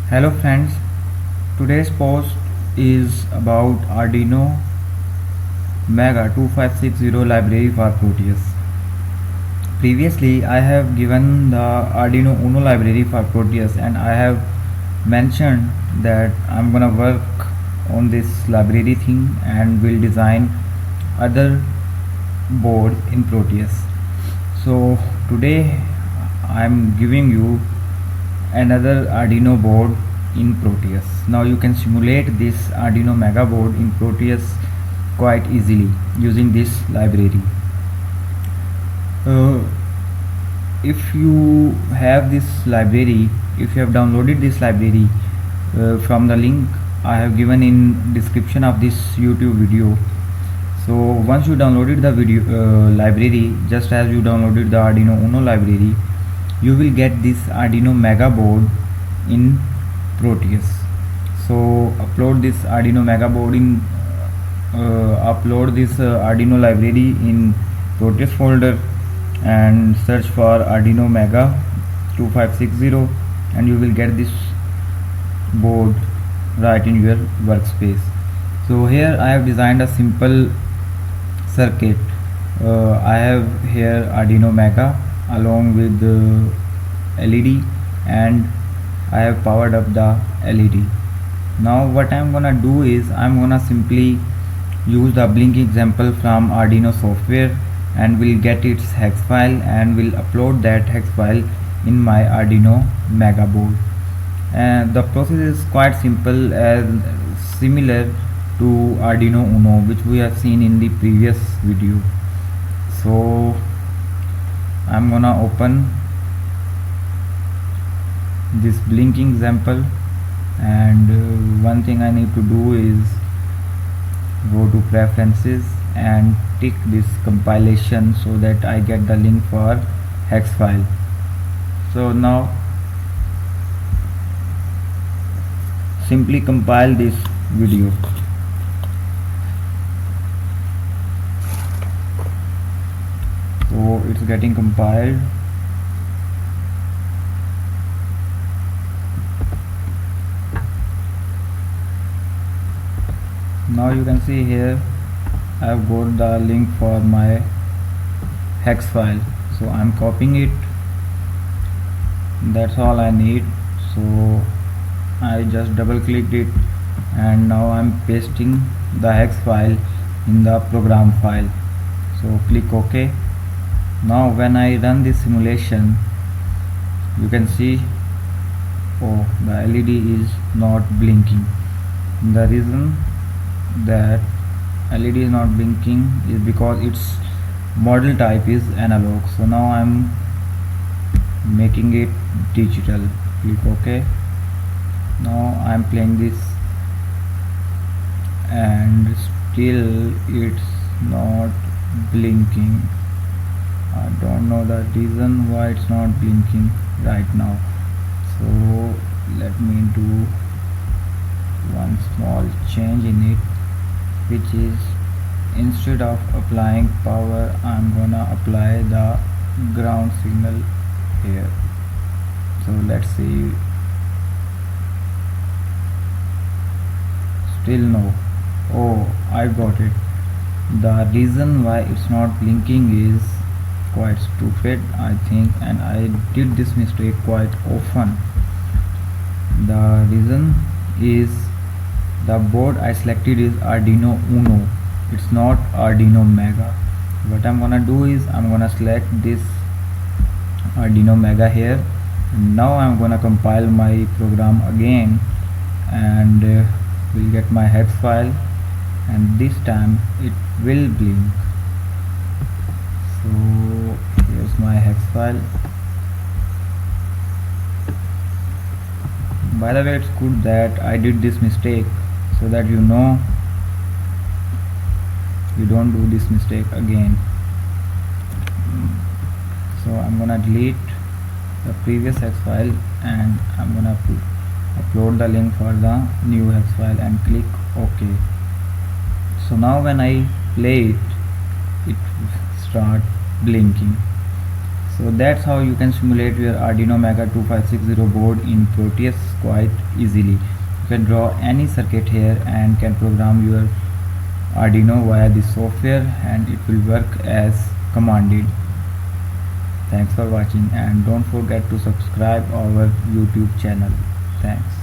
Hello friends, today's post is about Arduino Mega 2560 library for Proteus. Previously I have given the Arduino Uno library for Proteus and I have mentioned that I'm gonna work on this library thing and will design other board in Proteus. So today I'm giving you another Arduino board in Proteus. Now you can simulate this Arduino Mega board in Proteus quite easily using this library. Uh, if you have this library, if you have downloaded this library from the link I have given in description of this YouTube video. So once you downloaded the video library, just as you downloaded the Arduino Uno library, you will get this Arduino Mega board in Proteus. So upload this Arduino Mega board in Arduino library in Proteus folder and search for Arduino Mega 2560 and you will get this board right in your workspace. So here I have designed a simple circuit. I have here Arduino Mega along with the LED and I have powered up the LED. Now what I'm gonna do is I'm gonna simply use the blink example from Arduino software and will get its hex file and will upload that hex file in my Arduino Mega board. And the process is quite simple and similar to Arduino Uno, which we have seen in the previous video. So I'm gonna open this blinking example and one thing I need to do is go to preferences and tick this compilation so that I get the link for hex file. So now simply compile this video. So it's getting compiled. Now you can see here I have got the link for my hex file, so I'm copying it. That's all I need. So I just double clicked it and now I'm pasting the hex file in the program file. So click OK. Now when I run this simulation, you can see the LED is not blinking. The reason that LED is not blinking is because its model type is analog. So now I'm making it digital. Click OK. Now I'm playing this and still it's not blinking. I don't know the reason why it's not blinking right now. So let me do one small change in it, which is instead of applying power I'm gonna apply the ground signal here. So let's see. Still no. Oh, I got it. The reason why it's not blinking is quite stupid, I think, and I did this mistake quite often. The reason is the board I selected is Arduino Uno. It's not Arduino Mega. What I'm gonna do is I'm gonna select this Arduino Mega here. Now I'm gonna compile my program again and will get my hex file, and this time it will blink. So here's my hex file. By the way, it's good that I did this mistake so that you know you don't do this mistake again. So I'm gonna delete the previous hex file and I'm gonna upload the link for the new hex file and click OK. So now when I play it, it start blinking. So that's how you can simulate your Arduino Mega 2560 board in Proteus quite easily. You can draw any circuit here and can program your Arduino via the software, and it will work as commanded. Thanks for watching, and don't forget to subscribe our YouTube channel. Thanks.